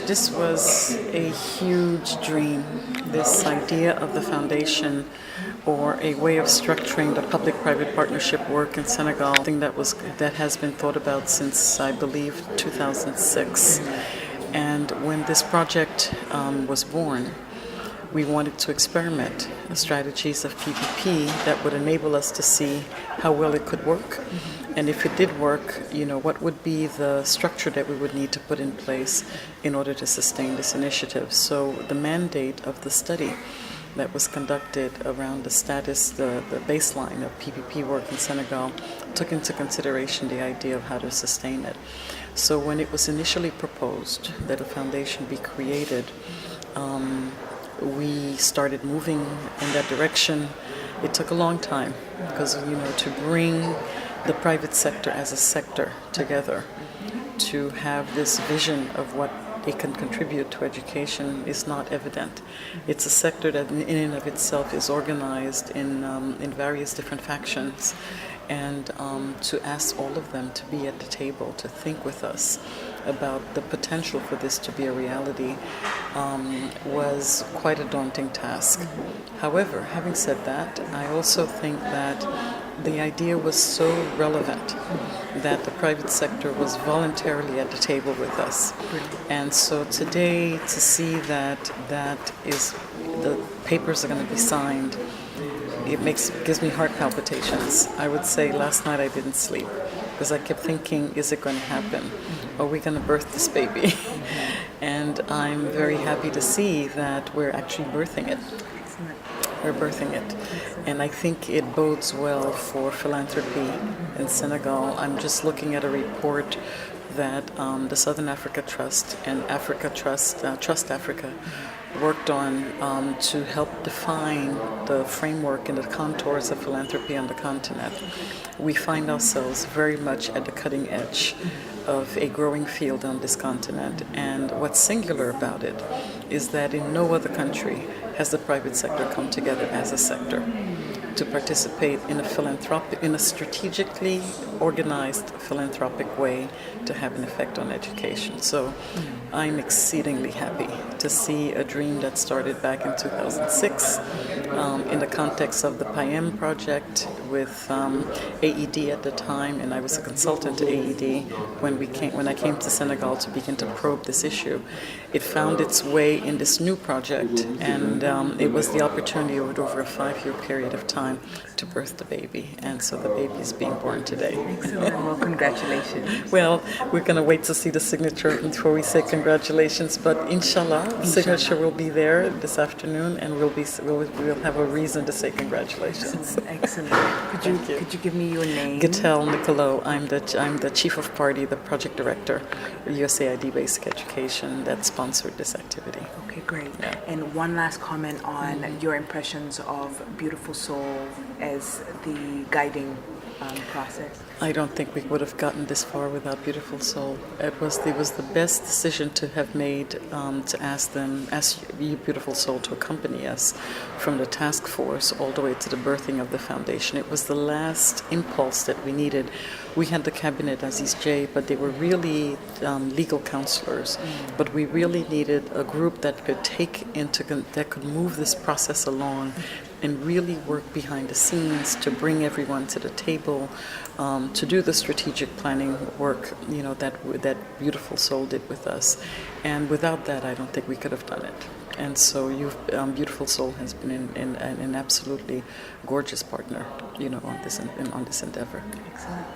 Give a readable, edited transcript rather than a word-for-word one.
This was a huge dream. This idea of the foundation, or a way of structuring the public-private partnership work in Senegal, thing that has been thought about since, I believe, 2006. And when this project was born, we wanted to experiment strategies of PPP that would enable us to see how well it could work. And if it did work, what would be the structure that we would need to put in place in order to sustain this initiative. So the mandate of the study that was conducted around the status, the baseline of PPP work in Senegal, took into consideration the idea of how to sustain it. So when it was initially proposed that a foundation be created, we started moving in that direction. It took a long time because, to bring the private sector as a sector together, to have this vision of what it can contribute to education is not evident. It's a sector that in and of itself is organized in various different factions, and to ask all of them to be at the table, to think with us about the potential for this to be a reality was quite a daunting task. However, having said that, I also think that the idea was so relevant that the private sector was voluntarily at the table with us. And so today, to see that the papers are going to be signed, gives me heart palpitations. I would say last night I didn't sleep because I kept thinking, is it going to happen? Are we going to birth this baby? And I'm very happy to see that we're actually birthing it. We're birthing it. And I think it bodes well for philanthropy in Senegal. I'm just looking at a report that the Southern Africa Trust and Africa Trust, Trust Africa, worked on to help define the framework and the contours of philanthropy on the continent. We find ourselves very much at the cutting edge of a growing field on this continent. And what's singular about it is that in no other country has the private sector come together as a sector to participate in a strategically organized philanthropic way to have an effect on education. So I'm exceedingly happy to see a dream that started back in 2006 in the context of the PAEM project with AED at the time, and I was a consultant to AED when I came to Senegal to begin to probe this issue. It found its way in this new project, and it was the opportunity over a 5-year period of time to birth the baby, and so the baby is being born today. Excellent. Well, congratulations. Well, we're going to wait to see the signature before we say congratulations, but inshallah, the signature will be there this afternoon, and we'll have a reason to say congratulations. Excellent. Could you give me your name? Guitele, Nicoleau. I'm the chief of party, the project director, USAID Basic Education, that sponsored this activity. Okay, great. Yeah. And one last comment on your impressions of Beautiful Soul as the guiding process. I don't think we would have gotten this far without Beautiful Soul. It was the best decision to have made, to ask you, Beautiful Soul, to accompany us from the task force all the way to the birthing of the foundation. It was the last impulse that we needed. We had the cabinet, Aziz J, but they were really legal counselors. But we really needed a group that could move this process along and really work behind the scenes to bring everyone to the table, to do the strategic planning work, that Beautiful Soul did with us. And without that, I don't think we could have done it. And so Beautiful Soul has been an absolutely gorgeous partner, on this endeavor. Excellent.